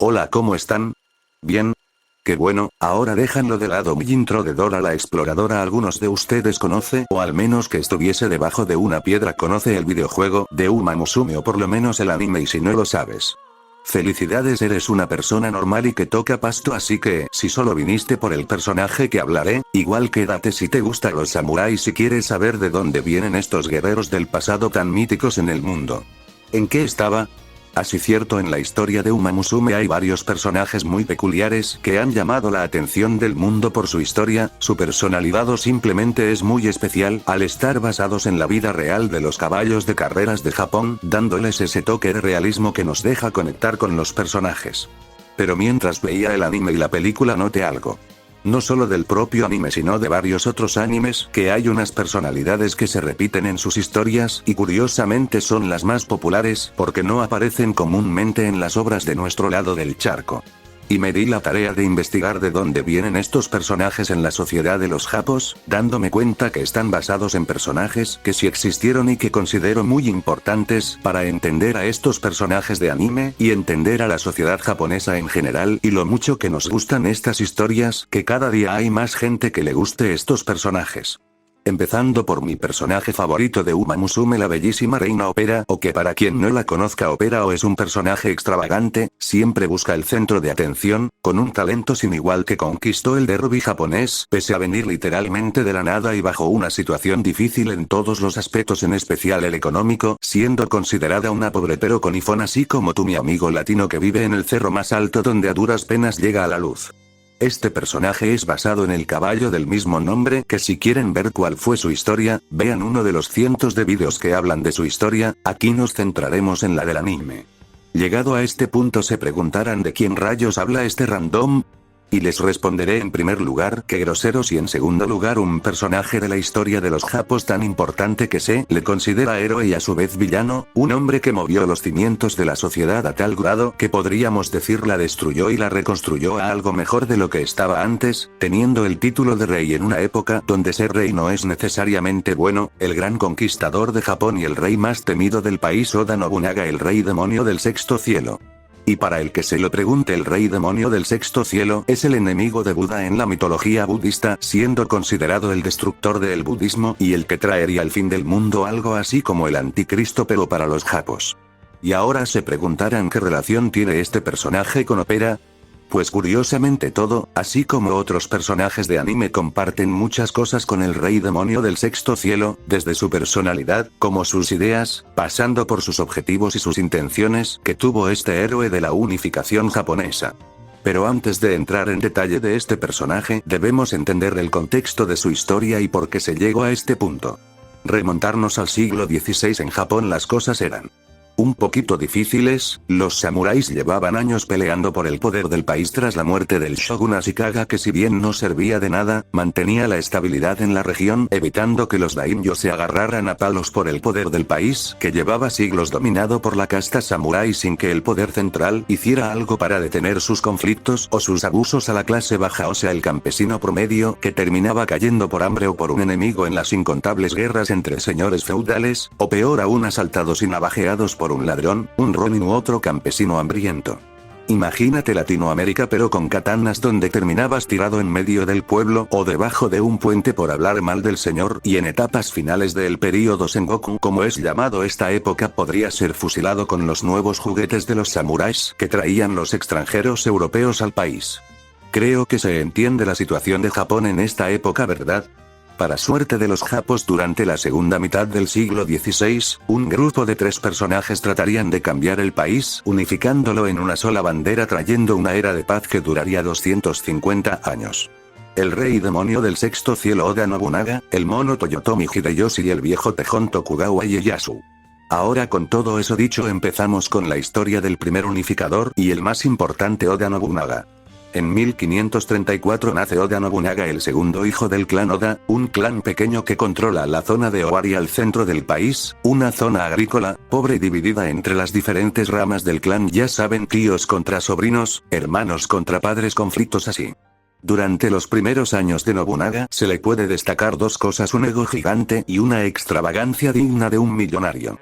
Hola, ¿cómo están? ¿Bien? Qué bueno, ahora déjanlo de lado mi intro de Dora la Exploradora. Algunos de ustedes conoce, o al menos que estuviese debajo de una piedra conoce el videojuego de Uma Musume o por lo menos el anime, y si no lo sabes. Felicidades, eres una persona normal y que toca pasto, así que, si solo viniste por el personaje que hablaré, igual quédate si te gustan los samuráis y quieres saber de dónde vienen estos guerreros del pasado tan míticos en el mundo. ¿En qué estaba? Así, cierto, en la historia de Uma Musume hay varios personajes muy peculiares que han llamado la atención del mundo por su historia, su personalidad o simplemente es muy especial al estar basados en la vida real de los caballos de carreras de Japón, dándoles ese toque de realismo que nos deja conectar con los personajes. Pero mientras veía el anime y la película noté algo. No solo del propio anime sino de varios otros animes, que hay unas personalidades que se repiten en sus historias y curiosamente son las más populares porque no aparecen comúnmente en las obras de nuestro lado del charco. Y me di la tarea de investigar de dónde vienen estos personajes en la sociedad de los japos, dándome cuenta que están basados en personajes que sí existieron y que considero muy importantes para entender a estos personajes de anime y entender a la sociedad japonesa en general y lo mucho que nos gustan estas historias, que cada día hay más gente que le guste estos personajes. Empezando por mi personaje favorito de Uma Musume, la bellísima reina Opera, o que para quien no la conozca, Opera o es un personaje extravagante, siempre busca el centro de atención, con un talento sin igual que conquistó el derby japonés, pese a venir literalmente de la nada y bajo una situación difícil en todos los aspectos, en especial el económico, siendo considerada una pobre pero con iPhone, así como tú, mi amigo latino que vive en el cerro más alto donde a duras penas llega a la luz. Este personaje es basado en el caballo del mismo nombre, que si quieren ver cuál fue su historia, vean uno de los cientos de vídeos que hablan de su historia, aquí nos centraremos en la del anime. Llegado a este punto se preguntarán de quién rayos habla este random. Y les responderé en primer lugar que groseros y en segundo lugar un personaje de la historia de los japos tan importante que se le considera héroe y a su vez villano, un hombre que movió los cimientos de la sociedad a tal grado que podríamos decir la destruyó y la reconstruyó a algo mejor de lo que estaba antes, teniendo el título de rey en una época donde ser rey no es necesariamente bueno, el gran conquistador de Japón y el rey más temido del país, Oda Nobunaga, el rey demonio del sexto cielo. Y para el que se lo pregunte, el rey demonio del sexto cielo es el enemigo de Buda en la mitología budista, siendo considerado el destructor del budismo y el que traería el fin del mundo, algo así como el anticristo pero para los japos. Y ahora se preguntarán qué relación tiene este personaje con Opera. Pues curiosamente todo, así como otros personajes de anime, comparten muchas cosas con el rey demonio del sexto cielo, desde su personalidad, como sus ideas, pasando por sus objetivos y sus intenciones que tuvo este héroe de la unificación japonesa. Pero antes de entrar en detalle de este personaje, debemos entender el contexto de su historia y por qué se llegó a este punto. Remontarnos al siglo XVI. En Japón las cosas eran un poquito difíciles, los samuráis llevaban años peleando por el poder del país tras la muerte del shogun Ashikaga, que si bien no servía de nada, mantenía la estabilidad en la región, evitando que los daimyo se agarraran a palos por el poder del país, que llevaba siglos dominado por la casta samurái sin que el poder central hiciera algo para detener sus conflictos o sus abusos a la clase baja, o sea el campesino promedio, que terminaba cayendo por hambre o por un enemigo en las incontables guerras entre señores feudales, o peor aún asaltados y navajeados por un ladrón, un ronin u otro campesino hambriento. Imagínate Latinoamérica pero con katanas, donde terminabas tirado en medio del pueblo o debajo de un puente por hablar mal del señor, y en etapas finales del período Sengoku, como es llamado esta época, podría ser fusilado con los nuevos juguetes de los samuráis que traían los extranjeros europeos al país. Creo que se entiende la situación de Japón en esta época, ¿verdad? Para suerte de los japos, durante la segunda mitad del siglo XVI, un grupo de 3 personajes tratarían de cambiar el país, unificándolo en una sola bandera, trayendo una era de paz que duraría 250 años. El rey demonio del sexto cielo, Oda Nobunaga, el mono Toyotomi Hideyoshi y el viejo tejón Tokugawa Ieyasu. Ahora, con todo eso dicho, empezamos con la historia del primer unificador y el más importante, Oda Nobunaga. En 1534 nace Oda Nobunaga, el segundo hijo del clan Oda, un clan pequeño que controla la zona de Owari al centro del país, una zona agrícola, pobre y dividida entre las diferentes ramas del clan, ya saben, tíos contra sobrinos, hermanos contra padres, conflictos así. Durante los primeros años de Nobunaga se le puede destacar 2 cosas: un ego gigante y una extravagancia digna de un millonario.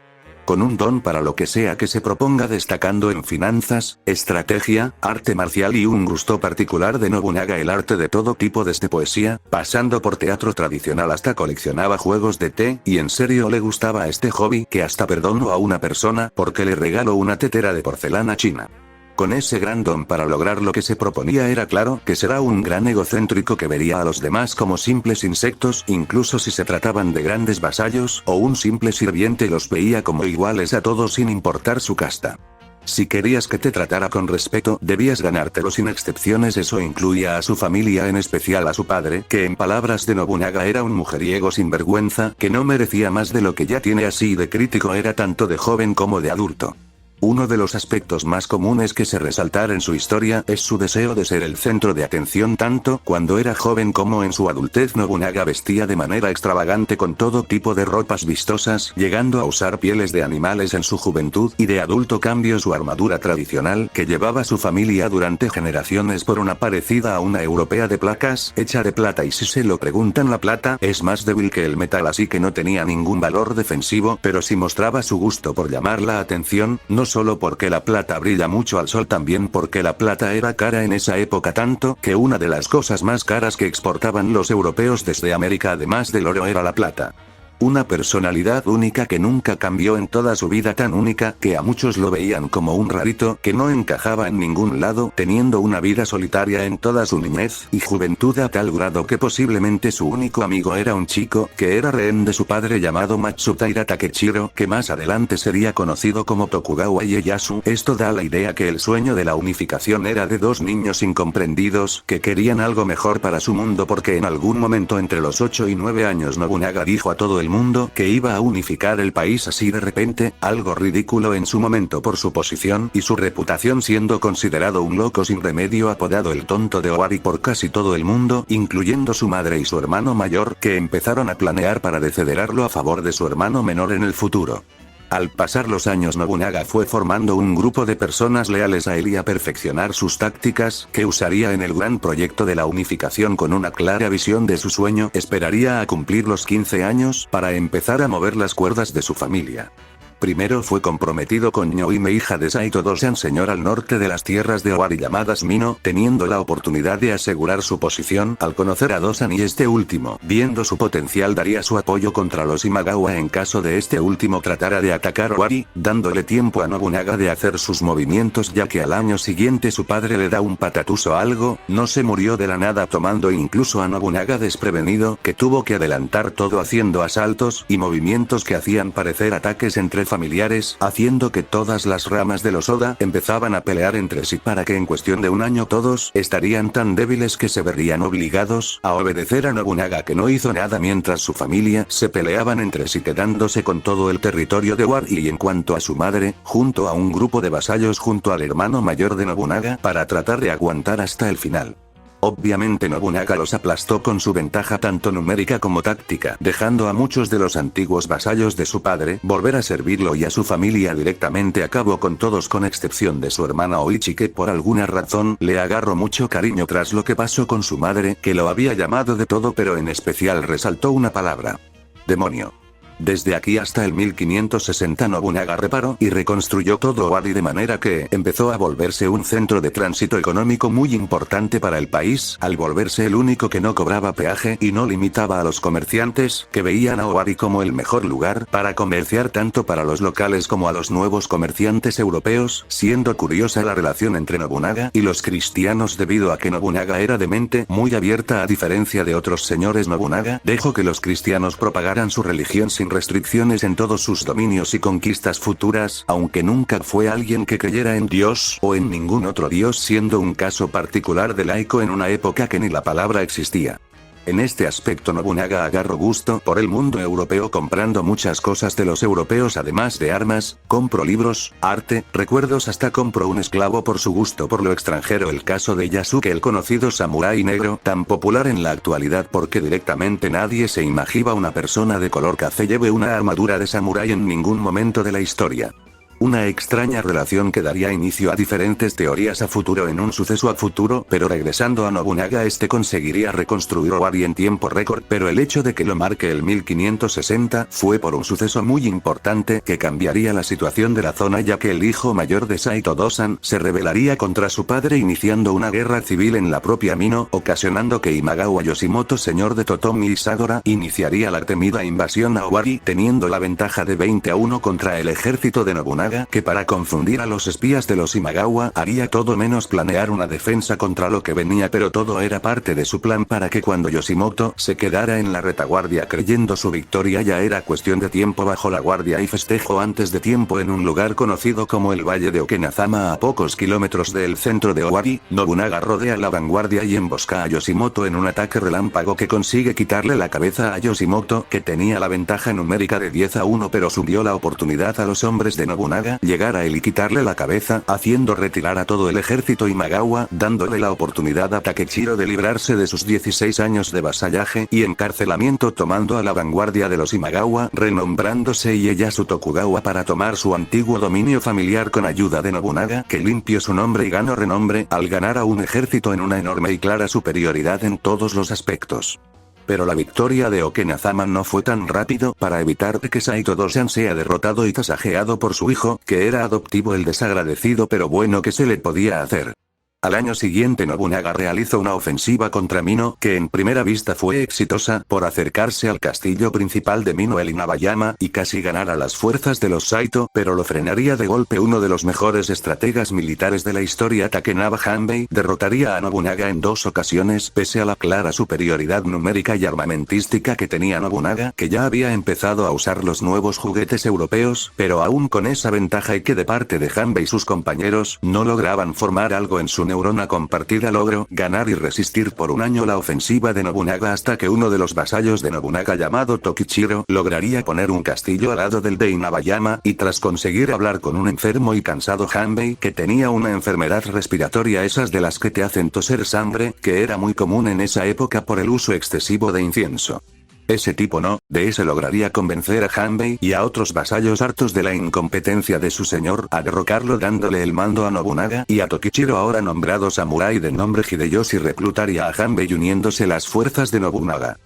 con un don para lo que sea que se proponga, destacando en finanzas, estrategia, arte marcial y un gusto particular de Nobunaga el arte de todo tipo, desde poesía, pasando por teatro tradicional hasta coleccionaba juegos de té, y en serio le gustaba este hobby que hasta perdono a una persona porque le regaló una tetera de porcelana china. Con ese gran don para lograr lo que se proponía, era claro que será un gran egocéntrico que vería a los demás como simples insectos, incluso si se trataban de grandes vasallos o un simple sirviente, los veía como iguales a todos sin importar su casta. Si querías que te tratara con respeto, debías ganártelo sin excepciones. Eso incluía a su familia, en especial a su padre, que en palabras de Nobunaga era un mujeriego sin vergüenza, que no merecía más de lo que ya tiene. Así de crítico era tanto de joven como de adulto. Uno de los aspectos más comunes que se resaltar en su historia es su deseo de ser el centro de atención. Tanto cuando era joven como en su adultez, Nobunaga vestía de manera extravagante con todo tipo de ropas vistosas, llegando a usar pieles de animales en su juventud, y de adulto cambió su armadura tradicional que llevaba su familia durante generaciones por una parecida a una europea de placas, hecha de plata. Y si se lo preguntan, la plata es más débil que el metal, así que no tenía ningún valor defensivo, pero sí mostraba su gusto por llamar la atención, no solo porque la plata brilla mucho al sol, también porque la plata era cara en esa época, tanto que una de las cosas más caras que exportaban los europeos desde América, además del oro, era la plata. Una personalidad única que nunca cambió en toda su vida, tan única que a muchos lo veían como un rarito que no encajaba en ningún lado, teniendo una vida solitaria en toda su niñez y juventud, a tal grado que posiblemente su único amigo era un chico que era rehén de su padre llamado Matsudaira Takechiro, que más adelante sería conocido como Tokugawa Ieyasu. Esto da la idea que el sueño de la unificación era de dos niños incomprendidos que querían algo mejor para su mundo, porque en algún momento entre los 8 y 9 años Nobunaga dijo a todo el mundo que iba a unificar el país así de repente, algo ridículo en su momento por su posición y su reputación, siendo considerado un loco sin remedio, apodado el tonto de Owari por casi todo el mundo, incluyendo su madre y su hermano mayor, que empezaron a planear para desheredarlo a favor de su hermano menor en el futuro. Al pasar los años, Nobunaga fue formando un grupo de personas leales a él y a perfeccionar sus tácticas, que usaría en el gran proyecto de la unificación. Con una clara visión de su sueño, esperaría a cumplir los 15 años para empezar a mover las cuerdas de su familia. Primero fue comprometido con Nyoime, hija de Saito Dosan, señor al norte de las tierras de Owari llamadas Mino, teniendo la oportunidad de asegurar su posición al conocer a Dosan, y este último, viendo su potencial, daría su apoyo contra los Imagawa en caso de este último tratara de atacar Owari, dándole tiempo a Nobunaga de hacer sus movimientos, ya que al año siguiente su padre le da un patatús o algo. No se murió de la nada, tomando incluso a Nobunaga desprevenido, que tuvo que adelantar todo haciendo asaltos y movimientos que hacían parecer ataques entre familiares, haciendo que todas las ramas de los Oda empezaban a pelear entre sí, para que en cuestión de un año todos estarían tan débiles que se verían obligados a obedecer a Nobunaga, que no hizo nada mientras su familia se peleaban entre sí, quedándose con todo el territorio de Owari. Y en cuanto a su madre, junto a un grupo de vasallos junto al hermano mayor de Nobunaga, para tratar de aguantar hasta el final. Obviamente Nobunaga los aplastó con su ventaja tanto numérica como táctica, dejando a muchos de los antiguos vasallos de su padre volver a servirlo y a su familia directamente. Acabó con todos con excepción de su hermana Oichi, que por alguna razón le agarró mucho cariño tras lo que pasó con su madre, que lo había llamado de todo, pero en especial resaltó una palabra: demonio. Desde aquí hasta el 1560 Nobunaga reparó y reconstruyó todo Owari, de manera que empezó a volverse un centro de tránsito económico muy importante para el país, al volverse el único que no cobraba peaje y no limitaba a los comerciantes, que veían a Owari como el mejor lugar para comerciar tanto para los locales como a los nuevos comerciantes europeos, siendo curiosa la relación entre Nobunaga y los cristianos debido a que Nobunaga era de mente muy abierta. A diferencia de otros señores, Nobunaga dejó que los cristianos propagaran su religión sin restricciones en todos sus dominios y conquistas futuras, aunque nunca fue alguien que creyera en Dios o en ningún otro dios, siendo un caso particular de laico en una época que ni la palabra existía. En este aspecto Nobunaga agarró gusto por el mundo europeo, comprando muchas cosas de los europeos, además de armas, compró libros, arte, recuerdos, hasta compró un esclavo por su gusto por lo extranjero. El caso de Yasuke, el conocido samurái negro, tan popular en la actualidad porque directamente nadie se imagina una persona de color café lleve una armadura de samurái en ningún momento de la historia. Una extraña relación que daría inicio a diferentes teorías a futuro en un suceso a futuro, pero regresando a Nobunaga conseguiría reconstruir Owari en tiempo récord, pero el hecho de que lo marque el 1560 fue por un suceso muy importante que cambiaría la situación de la zona, ya que el hijo mayor de Saito Dosan se rebelaría contra su padre iniciando una guerra civil en la propia Mino, ocasionando que Imagawa Yoshimoto, señor de Totomi y Sadora, iniciaría la temida invasión a Owari, teniendo la ventaja de 20-1 contra el ejército de Nobunaga, que para confundir a los espías de los Imagawa haría todo menos planear una defensa contra lo que venía, pero todo era parte de su plan para que cuando Yoshimoto se quedara en la retaguardia creyendo su victoria ya era cuestión de tiempo bajo la guardia y festejo antes de tiempo en un lugar conocido como el Valle de Okenazama a pocos kilómetros del centro de Owari. Nobunaga rodea la vanguardia y embosca a Yoshimoto en un ataque relámpago que consigue quitarle la cabeza a Yoshimoto, que tenía la ventaja numérica de 10-1, pero subió la oportunidad a los hombres de Nobunaga llegar a él y quitarle la cabeza, haciendo retirar a todo el ejército Imagawa, dándole la oportunidad a Takechiro de librarse de sus 16 años de vasallaje y encarcelamiento, tomando a la vanguardia de los Imagawa, renombrándose Ieyasu Tokugawa para tomar su antiguo dominio familiar con ayuda de Nobunaga, que limpió su nombre y ganó renombre al ganar a un ejército en una enorme y clara superioridad en todos los aspectos. Pero la victoria de Okenazama no fue tan rápido. Para evitar que Saito Dosan sea derrotado y tasajeado por su hijo, que era adoptivo, el desagradecido pero bueno que se le podía hacer. Al año siguiente Nobunaga realizó una ofensiva contra Mino, que en primera vista fue exitosa, por acercarse al castillo principal de Mino el Inabayama, y casi ganar a las fuerzas de los Saito, pero lo frenaría de golpe uno de los mejores estrategas militares de la historia, Takenaba Hanbei, derrotaría a Nobunaga en 2 ocasiones pese a la clara superioridad numérica y armamentística que tenía Nobunaga, que ya había empezado a usar los nuevos juguetes europeos, pero aún con esa ventaja y que de parte de Hanbei y sus compañeros no lograban formar algo en su neurona compartida, logró ganar y resistir por un año la ofensiva de Nobunaga hasta que uno de los vasallos de Nobunaga llamado Tokichiro lograría poner un castillo al lado del de Inabayama, y tras conseguir hablar con un enfermo y cansado Hanbei que tenía una enfermedad respiratoria, esas de las que te hacen toser sangre, que era muy común en esa época por el uso excesivo de incienso. Ese tipo no, de ese lograría convencer a Hanbei y a otros vasallos hartos de la incompetencia de su señor a derrocarlo, dándole el mando a Nobunaga y a Tokichiro, ahora nombrado samurái de nombre Hideyoshi, reclutaría a Hanbei uniéndose las fuerzas de Nobunaga.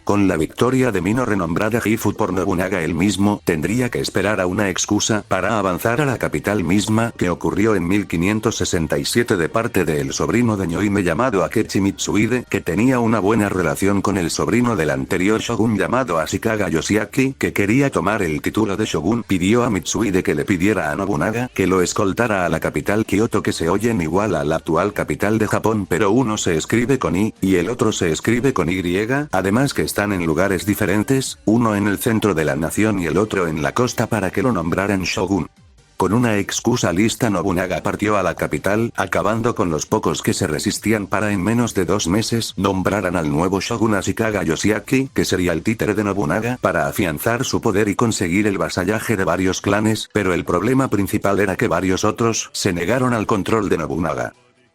Con la victoria de Mino renombrada Gifu por Nobunaga, él mismo tendría que esperar a una excusa para avanzar a la capital misma, que ocurrió en 1567 de parte del sobrino de Nyoime llamado Akechi Mitsuhide, que tenía una buena relación con el sobrino del anterior shogun llamado Ashikaga Yoshiaki, que quería tomar el título de shogun. Pidió a Mitsuhide que le pidiera a Nobunaga que lo escoltara a la capital Kioto, que se oyen igual a la actual capital de Japón, pero uno se escribe con I y el otro se escribe con Y, además que están en lugares diferentes, uno en el centro de la nación y el otro en la costa, para que lo nombraran shogun. Con una excusa lista, Nobunaga partió a la capital, acabando con los pocos que se resistían para en menos de 2 meses nombraran al nuevo shogun Ashikaga Yoshiaki, que sería el títere de Nobunaga, para afianzar su poder y conseguir el vasallaje de varios clanes, pero el problema principal era que varios otros se negaron al control de Nobunaga.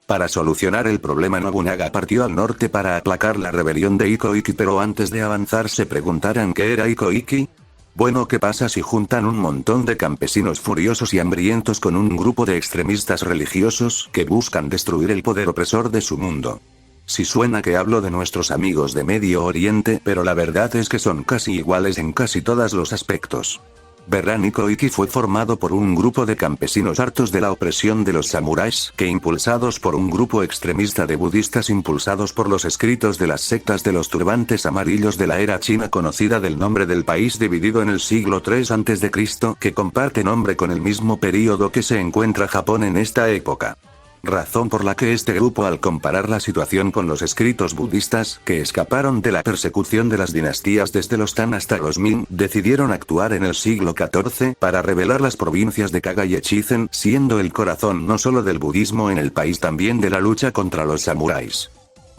Para solucionar el problema, Nobunaga partió al norte para aplacar la rebelión de Iko-Iki, pero antes de avanzar se preguntarán ¿qué era Iko-Iki? Bueno, ¿qué pasa si juntan un montón de campesinos furiosos y hambrientos con un grupo de extremistas religiosos que buscan destruir el poder opresor de su mundo? Si suena que hablo de nuestros amigos de Medio Oriente, pero la verdad es que son casi iguales en casi todos los aspectos. Verán, Iko-Iki fue formado por un grupo de campesinos hartos de la opresión de los samuráis, que impulsados por un grupo extremista de budistas impulsados por los escritos de las sectas de los turbantes amarillos de la era china conocida del nombre del país dividido en el siglo III a.C., que comparte nombre con el mismo período que se encuentra Japón en esta época. Razón por la que este grupo, al comparar la situación con los escritos budistas, que escaparon de la persecución de las dinastías desde los Tang hasta los Ming, decidieron actuar en el siglo XIV para rebelar las provincias de Kaga y Echizen, siendo el corazón no solo del budismo en el país, también de la lucha contra los samuráis.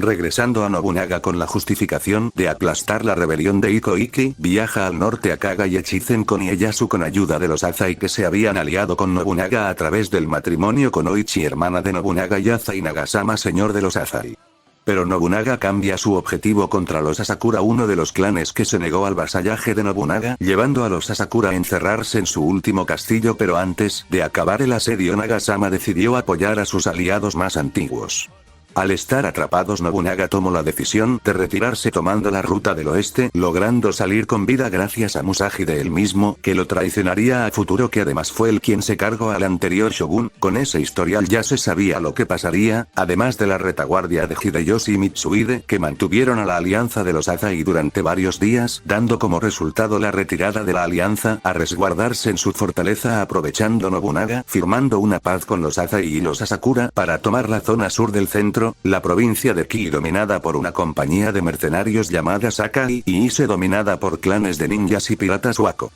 Regresando a Nobunaga con la justificación de aplastar la rebelión de Iko-Iki, viaja al norte a Kaga y Echizen con Ieyasu con ayuda de los Azai, que se habían aliado con Nobunaga a través del matrimonio con Oichi, hermana de Nobunaga, y Azai Nagasama, señor de los Azai. Pero Nobunaga cambia su objetivo contra los Asakura, uno de los clanes que se negó al vasallaje de Nobunaga, llevando a los Asakura a encerrarse en su último castillo, pero antes de acabar el asedio Nagasama decidió apoyar a sus aliados más antiguos. Al estar atrapados, Nobunaga tomó la decisión de retirarse tomando la ruta del oeste, logrando salir con vida gracias a Musashi de él mismo, que lo traicionaría a futuro, que además fue el quien se cargó al anterior shogun. Con ese historial ya se sabía lo que pasaría, además de la retaguardia de Hideyoshi Mitsuhide, que mantuvieron a la alianza de los Azai durante varios días, dando como resultado la retirada de la alianza a resguardarse en su fortaleza, aprovechando Nobunaga, firmando una paz con los Azai y los Asakura para tomar la zona sur del centro, la provincia de Ki, dominada por una compañía de mercenarios llamada Sakai, y Ise, dominada por clanes de ninjas y piratas Wako.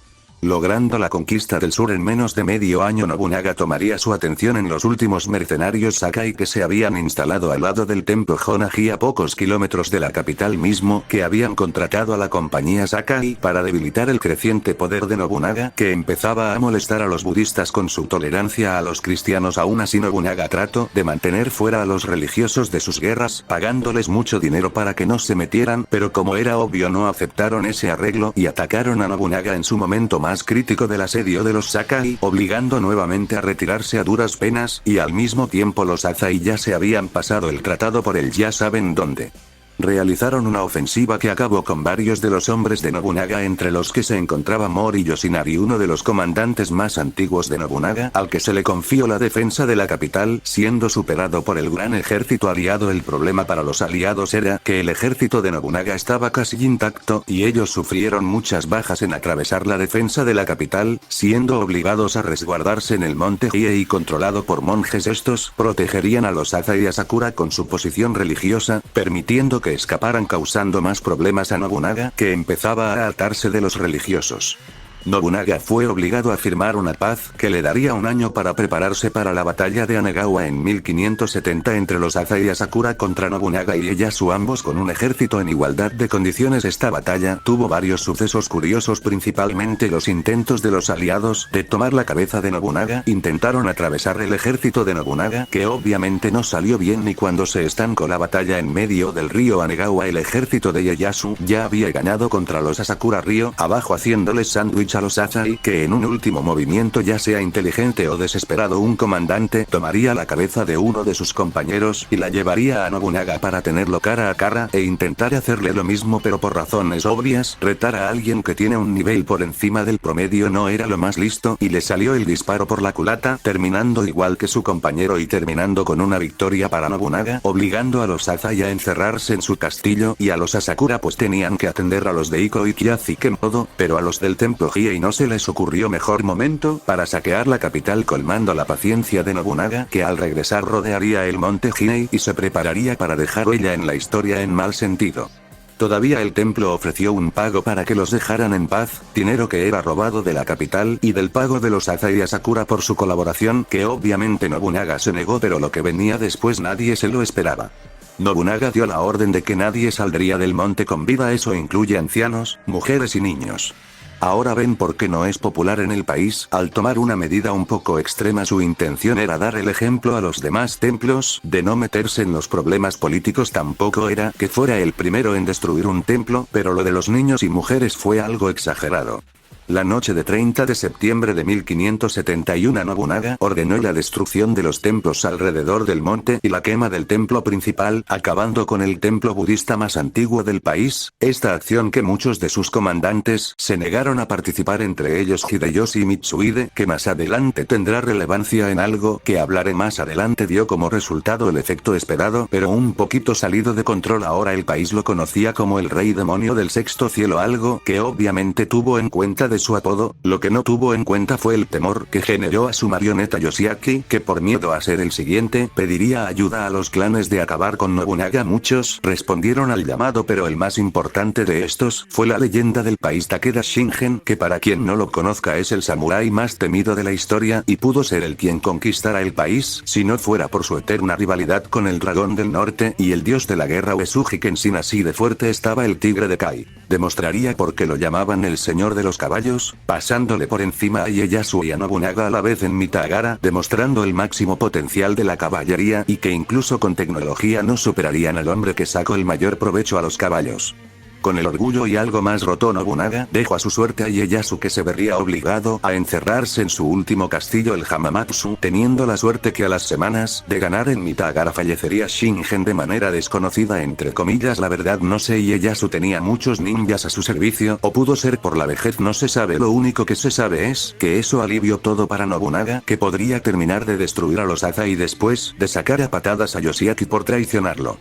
Logrando la conquista del sur en menos de medio año, Nobunaga tomaría su atención en los últimos mercenarios Sakai que se habían instalado al lado del templo Honagi, a pocos kilómetros de la capital mismo, que habían contratado a la compañía Sakai para debilitar el creciente poder de Nobunaga, que empezaba a molestar a los budistas con su tolerancia a los cristianos. Aún así, Nobunaga trató de mantener fuera a los religiosos de sus guerras, pagándoles mucho dinero para que no se metieran, pero como era obvio no aceptaron ese arreglo y atacaron a Nobunaga en su momento más crítico del asedio de los Sakai, obligando nuevamente a retirarse a duras penas, y al mismo tiempo los Azai ya se habían pasado el tratado por el ya saben dónde. Realizaron una ofensiva que acabó con varios de los hombres de Nobunaga, entre los que se encontraba Mori Yoshinari, uno de los comandantes más antiguos de Nobunaga, al que se le confió la defensa de la capital, siendo superado por el gran ejército aliado. El problema para los aliados era que el ejército de Nobunaga estaba casi intacto, y ellos sufrieron muchas bajas en atravesar la defensa de la capital, siendo obligados a resguardarse en el monte Hiei controlado por monjes. Estos protegerían a los Azai y a Sakura con su posición religiosa, permitiendo que escaparan, causando más problemas a Nobunaga, que empezaba a hartarse de los religiosos. Nobunaga fue obligado a firmar una paz que le daría un año para prepararse para la batalla de Anegawa en 1570 entre los Azai y Asakura contra Nobunaga y Ieyasu, ambos con un ejército en igualdad de condiciones. Esta batalla tuvo varios sucesos curiosos, principalmente los intentos de los aliados de tomar la cabeza de Nobunaga. Intentaron atravesar el ejército de Nobunaga, que obviamente no salió bien, y cuando se estancó la batalla en medio del río Anegawa, el ejército de Ieyasu ya había ganado contra los Asakura río abajo, haciéndoles sándwich a los Azai, que en un último movimiento, ya sea inteligente o desesperado, un comandante tomaría la cabeza de uno de sus compañeros y la llevaría a Nobunaga para tenerlo cara a cara e intentar hacerle lo mismo, pero por razones obvias, retar a alguien que tiene un nivel por encima del promedio no era lo más listo, y le salió el disparo por la culata, terminando igual que su compañero y terminando con una victoria para Nobunaga, obligando a los Azai a encerrarse en su castillo, y a los Asakura pues tenían que atender a los de Iko y Kyazi-Kenmodo, pero a los del templo y no se les ocurrió mejor momento para saquear la capital, colmando la paciencia de Nobunaga, que al regresar rodearía el monte Hiei y se prepararía para dejar huella en la historia en mal sentido. Todavía el templo ofreció un pago para que los dejaran en paz, dinero que era robado de la capital, y del pago de los Azai y Asakura por su colaboración, que obviamente Nobunaga se negó, pero lo que venía después nadie se lo esperaba. Nobunaga dio la orden de que nadie saldría del monte con vida, eso incluye ancianos, mujeres y niños. Ahora ven por qué no es popular en el país. Al tomar una medida un poco extrema, su intención era dar el ejemplo a los demás templos de no meterse en los problemas políticos. Tampoco era que fuera el primero en destruir un templo, pero lo de los niños y mujeres fue algo exagerado. La noche de 30 de septiembre de 1571 Nobunaga ordenó la destrucción de los templos alrededor del monte y la quema del templo principal, acabando con el templo budista más antiguo del país. Esta acción, que muchos de sus comandantes se negaron a participar, entre ellos Hideyoshi Mitsuhide, que más adelante tendrá relevancia en algo que hablaré más adelante, dio como resultado el efecto esperado, pero un poquito salido de control. Ahora el país lo conocía como el Rey Demonio del Sexto Cielo, algo que obviamente tuvo en cuenta de su apodo. Lo que no tuvo en cuenta fue el temor que generó a su marioneta Yoshiaki, que por miedo a ser el siguiente, pediría ayuda a los clanes de acabar con Nobunaga. Muchos respondieron al llamado, pero el más importante de estos fue la leyenda del país Takeda Shingen, que para quien no lo conozca es el samurái más temido de la historia, y pudo ser el quien conquistara el país si no fuera por su eterna rivalidad con el dragón del norte y el dios de la guerra Uesugi Kenshin. Así de fuerte estaba el tigre de Kai. Demostraría por qué lo llamaban el señor de los caballos. caballos, pasándole por encima a Ieyasu y a Nobunaga a la vez en Mitagara, demostrando el máximo potencial de la caballería y que incluso con tecnología no superarían al hombre que sacó el mayor provecho a los caballos. Con el orgullo y algo más roto, Nobunaga dejó a su suerte a Ieyasu, que se vería obligado a encerrarse en su último castillo, el Hamamatsu, teniendo la suerte que a las semanas de ganar en Mitagara fallecería Shingen de manera desconocida entre comillas. La verdad no sé, Ieyasu tenía muchos ninjas a su servicio, o pudo ser por la vejez, no se sabe. Lo único que se sabe es que eso alivió todo para Nobunaga, que podría terminar de destruir a los Aza y después de sacar a patadas a Yoshiaki por traicionarlo.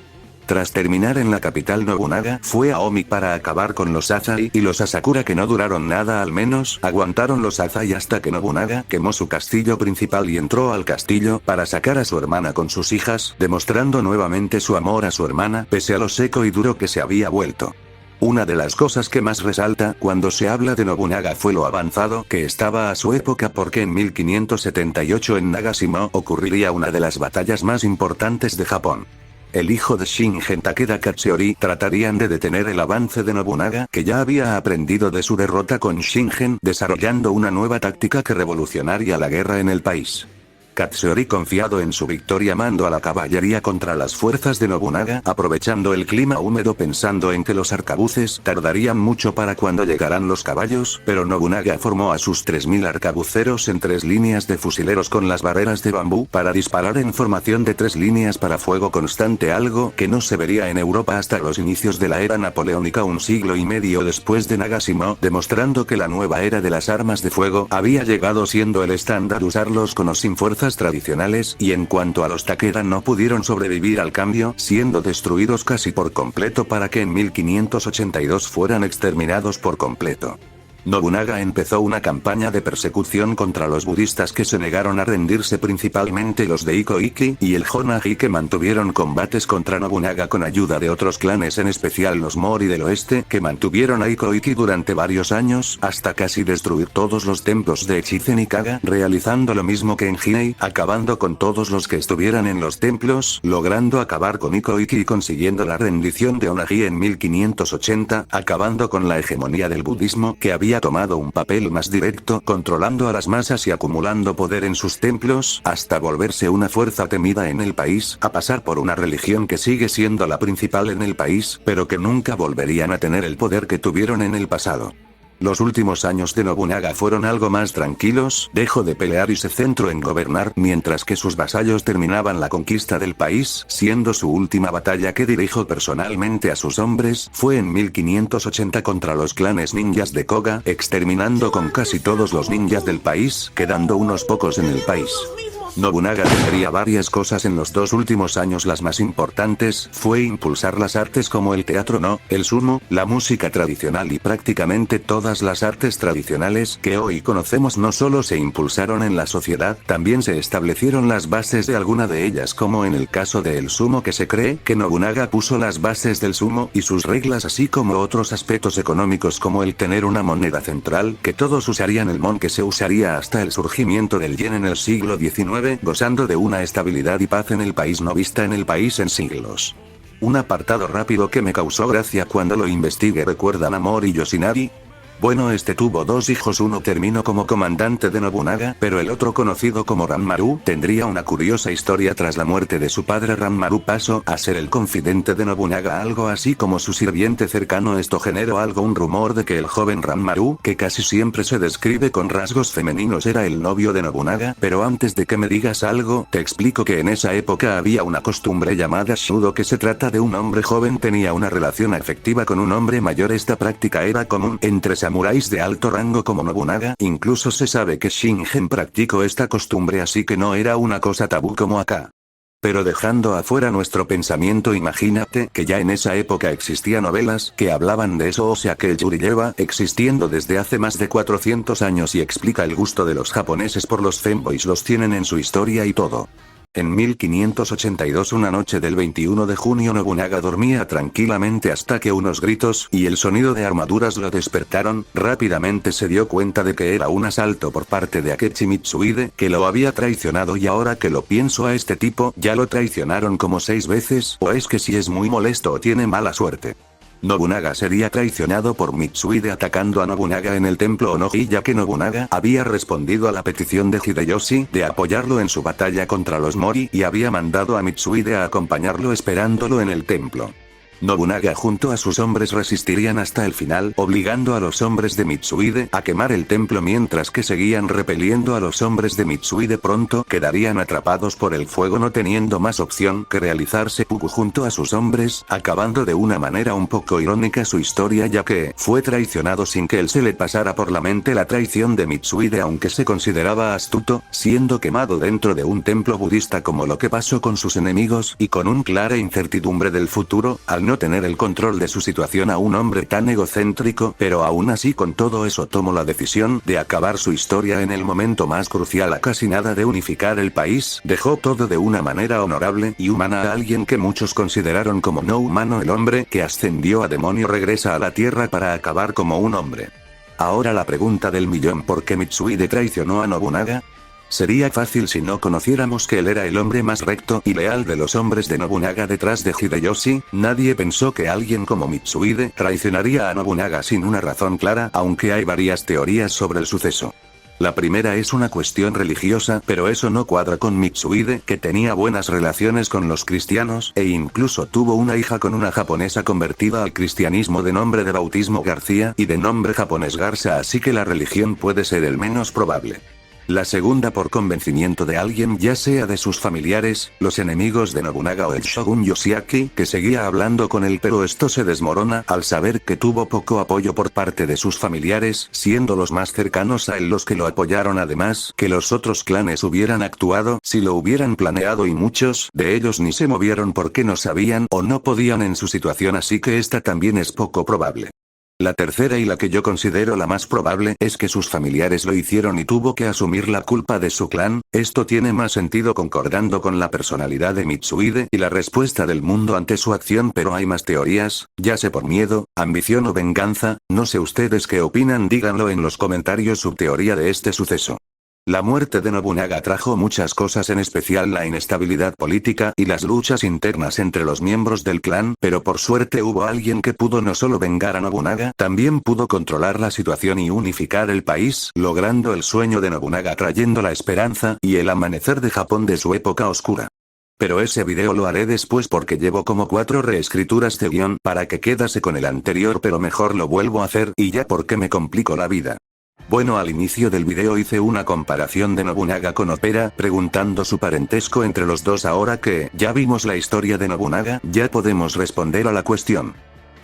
Tras terminar en la capital, Nobunaga fue a Omi para acabar con los Azai y los Asakura, que no duraron nada, al menos aguantaron los Azai hasta que Nobunaga quemó su castillo principal y entró al castillo para sacar a su hermana con sus hijas, demostrando nuevamente su amor a su hermana pese a lo seco y duro que se había vuelto. Una de las cosas que más resalta cuando se habla de Nobunaga fue lo avanzado que estaba a su época, porque en 1578 en Nagashima ocurriría una de las batallas más importantes de Japón. El hijo de Shingen, Takeda Katsuyori, tratarían de detener el avance de Nobunaga, que ya había aprendido de su derrota con Shingen, desarrollando una nueva táctica que revolucionaría la guerra en el país. Katsuyori, confiado en su victoria, mandó a la caballería contra las fuerzas de Nobunaga, aprovechando el clima húmedo, pensando en que los arcabuces tardarían mucho para cuando llegaran los caballos, pero Nobunaga formó a sus 3000 arcabuceros en 3 líneas de fusileros con las barreras de bambú para disparar en formación de 3 líneas para fuego constante, algo que no se vería en Europa hasta los inicios de la era napoleónica, un siglo y medio después de Nagashima, demostrando que la nueva era de las armas de fuego había llegado, siendo el estándar usarlos con o sin fuerzas tradicionales. Y en cuanto a los Takeda, no pudieron sobrevivir al cambio, siendo destruidos casi por completo para que en 1582 fueran exterminados por completo. Nobunaga empezó una campaña de persecución contra los budistas que se negaron a rendirse, principalmente los de Iko-Iki y el Honagi, que mantuvieron combates contra Nobunaga con ayuda de otros clanes, en especial los Mori del oeste, que mantuvieron a Iko-Iki durante varios años, hasta casi destruir todos los templos de Echizen y Kaga, realizando lo mismo que en Hinei, acabando con todos los que estuvieran en los templos, logrando acabar con Iko-Iki y consiguiendo la rendición de Honagi en 1580, acabando con la hegemonía del budismo, que había tomado un papel más directo, controlando a las masas y acumulando poder en sus templos, hasta volverse una fuerza temida en el país, a pasar por una religión que sigue siendo la principal en el país, pero que nunca volverían a tener el poder que tuvieron en el pasado. Los últimos años de Nobunaga fueron algo más tranquilos, dejó de pelear y se centró en gobernar, mientras que sus vasallos terminaban la conquista del país, siendo su última batalla que dirigió personalmente a sus hombres, fue en 1580 contra los clanes ninjas de Koga, exterminando con casi todos los ninjas del país, quedando unos pocos en el país. Nobunaga tendría varias cosas en los 2 últimos años. Las más importantes fue impulsar las artes como el teatro no, el sumo, la música tradicional y prácticamente todas las artes tradicionales que hoy conocemos. No solo se impulsaron en la sociedad, también se establecieron las bases de alguna de ellas, como en el caso del sumo, que se cree que Nobunaga puso las bases del sumo y sus reglas, así como otros aspectos económicos como el tener una moneda central, que todos usarían el mon, que se usaría hasta el surgimiento del yen en el siglo XIX, gozando de una estabilidad y paz en el país no vista en el país en siglos. Un apartado rápido que me causó gracia cuando lo investigué. ¿Recuerdan a Mori Yoshinari? Bueno, este tuvo 2 hijos, uno terminó como comandante de Nobunaga, pero el otro, conocido como Ranmaru, tendría una curiosa historia. Tras la muerte de su padre, Ranmaru pasó a ser el confidente de Nobunaga, algo así como su sirviente cercano. Esto generó un rumor de que el joven Ranmaru, que casi siempre se describe con rasgos femeninos, era el novio de Nobunaga, pero antes de que me digas algo, te explico que en esa época había una costumbre llamada shudo, que se trata de un hombre joven tenía una relación afectiva con un hombre mayor. Esta práctica era común entre samuráis de alto rango como Nobunaga, incluso se sabe que Shingen practicó esta costumbre, así que no era una cosa tabú como acá. Pero dejando afuera nuestro pensamiento, imagínate que ya en esa época existían novelas que hablaban de eso, o sea que el yuri lleva existiendo desde hace más de 400 años y explica el gusto de los japoneses por los femboys, los tienen en su historia y todo. En 1582, una noche del 21 de junio, Nobunaga dormía tranquilamente hasta que unos gritos y el sonido de armaduras lo despertaron. Rápidamente se dio cuenta de que era un asalto por parte de Akechi Mitsuhide, que lo había traicionado, y ahora que lo pienso, a este tipo ya lo traicionaron como 6 veces, o es que si es muy molesto o tiene mala suerte. Nobunaga sería traicionado por Mitsuhide atacando a Nobunaga en el templo Onoji, ya que Nobunaga había respondido a la petición de Hideyoshi de apoyarlo en su batalla contra los Mori y había mandado a Mitsuhide a acompañarlo esperándolo en el templo. Nobunaga junto a sus hombres resistirían hasta el final, obligando a los hombres de Mitsuhide a quemar el templo mientras que seguían repeliendo a los hombres de Mitsuhide. Pronto quedarían atrapados por el fuego no teniendo más opción que realizar seppuku junto a sus hombres, acabando de una manera un poco irónica su historia ya que fue traicionado sin que él se le pasara por la mente la traición de Mitsuhide aunque se consideraba astuto, siendo quemado dentro de un templo budista como lo que pasó con sus enemigos y con un clara incertidumbre del futuro, al no tener el control de su situación a un hombre tan egocéntrico, pero aún así con todo eso tomó la decisión de acabar su historia en el momento más crucial a casi nada de unificar el país, dejó todo de una manera honorable y humana a alguien que muchos consideraron como no humano. El hombre que ascendió a demonio regresa a la tierra para acabar como un hombre. Ahora la pregunta del millón: ¿por qué Mitsuhide traicionó a Nobunaga? Sería fácil si no conociéramos que él era el hombre más recto y leal de los hombres de Nobunaga detrás de Hideyoshi. Nadie pensó que alguien como Mitsuhide traicionaría a Nobunaga sin una razón clara, aunque hay varias teorías sobre el suceso. La primera es una cuestión religiosa, pero eso no cuadra con Mitsuhide, que tenía buenas relaciones con los cristianos e incluso tuvo una hija con una japonesa convertida al cristianismo de nombre de bautismo García y de nombre japonés Garza, así que la religión puede ser el menos probable. La segunda por convencimiento de alguien, ya sea de sus familiares, los enemigos de Nobunaga o el shogun Yoshiaki, que seguía hablando con él, pero esto se desmorona al saber que tuvo poco apoyo por parte de sus familiares, siendo los más cercanos a él los que lo apoyaron, además que los otros clanes hubieran actuado si lo hubieran planeado y muchos de ellos ni se movieron porque no sabían o no podían en su situación, así que esta también es poco probable. La tercera y la que yo considero la más probable es que sus familiares lo hicieron y tuvo que asumir la culpa de su clan. Esto tiene más sentido concordando con la personalidad de Mitsuhide y la respuesta del mundo ante su acción, pero hay más teorías, ya sea por miedo, ambición o venganza. No sé ustedes qué opinan, díganlo en los comentarios su teoría de este suceso. La muerte de Nobunaga trajo muchas cosas, en especial la inestabilidad política y las luchas internas entre los miembros del clan, pero por suerte hubo alguien que pudo no solo vengar a Nobunaga, también pudo controlar la situación y unificar el país, logrando el sueño de Nobunaga, trayendo la esperanza y el amanecer de Japón de su época oscura. Pero ese video lo haré después porque llevo como 4 reescrituras de guión para que quedase con el anterior, pero mejor lo vuelvo a hacer y ya porque me complico la vida. Bueno, al inicio del video hice una comparación de Nobunaga con Opera, preguntando su parentesco entre los dos. Ahora que ya vimos la historia de Nobunaga, ya podemos responder a la cuestión.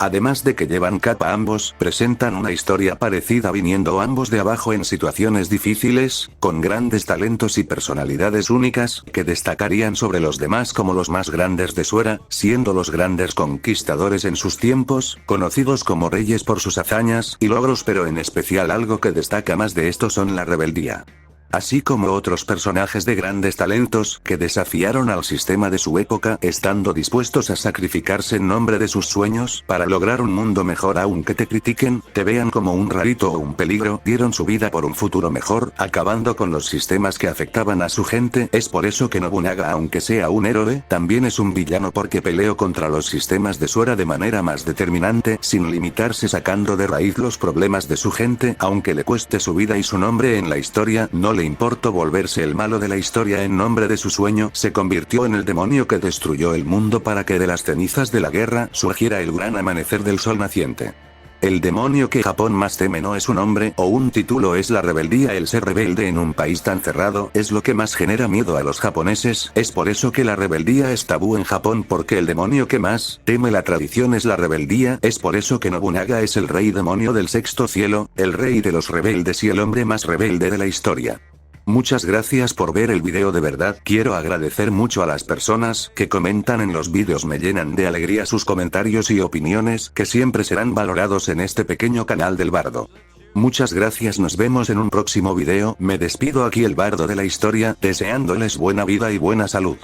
Además de que llevan capa, ambos presentan una historia parecida, viniendo ambos de abajo en situaciones difíciles, con grandes talentos y personalidades únicas, que destacarían sobre los demás como los más grandes de su era, siendo los grandes conquistadores en sus tiempos, conocidos como reyes por sus hazañas y logros, pero en especial algo que destaca más de esto son la rebeldía. Así como otros personajes de grandes talentos que desafiaron al sistema de su época, estando dispuestos a sacrificarse en nombre de sus sueños para lograr un mundo mejor, aunque te critiquen, te vean como un rarito o un peligro. Dieron su vida por un futuro mejor, acabando con los sistemas que afectaban a su gente. Es por eso que Nobunaga, aunque sea un héroe, también es un villano, porque peleó contra los sistemas de su era de manera más determinante, sin limitarse, sacando de raíz los problemas de su gente. Aunque le cueste su vida y su nombre en la historia, no le importó volverse el malo de la historia en nombre de su sueño. Se convirtió en el demonio que destruyó el mundo para que de las cenizas de la guerra surgiera el gran amanecer del sol naciente. El demonio que Japón más teme no es un nombre o un título, es la rebeldía. El ser rebelde en un país tan cerrado es lo que más genera miedo a los japoneses. Es por eso que la rebeldía es tabú en Japón, porque el demonio que más teme la tradición es la rebeldía. Es por eso que Nobunaga es el rey demonio del sexto cielo, el rey de los rebeldes y el hombre más rebelde de la historia. Muchas gracias por ver el video, de verdad quiero agradecer mucho a las personas que comentan en los vídeos, me llenan de alegría sus comentarios y opiniones, que siempre serán valorados en este pequeño canal del Bardo. Muchas gracias, nos vemos en un próximo video. Me despido, aquí el Bardo de la historia, deseándoles buena vida y buena salud.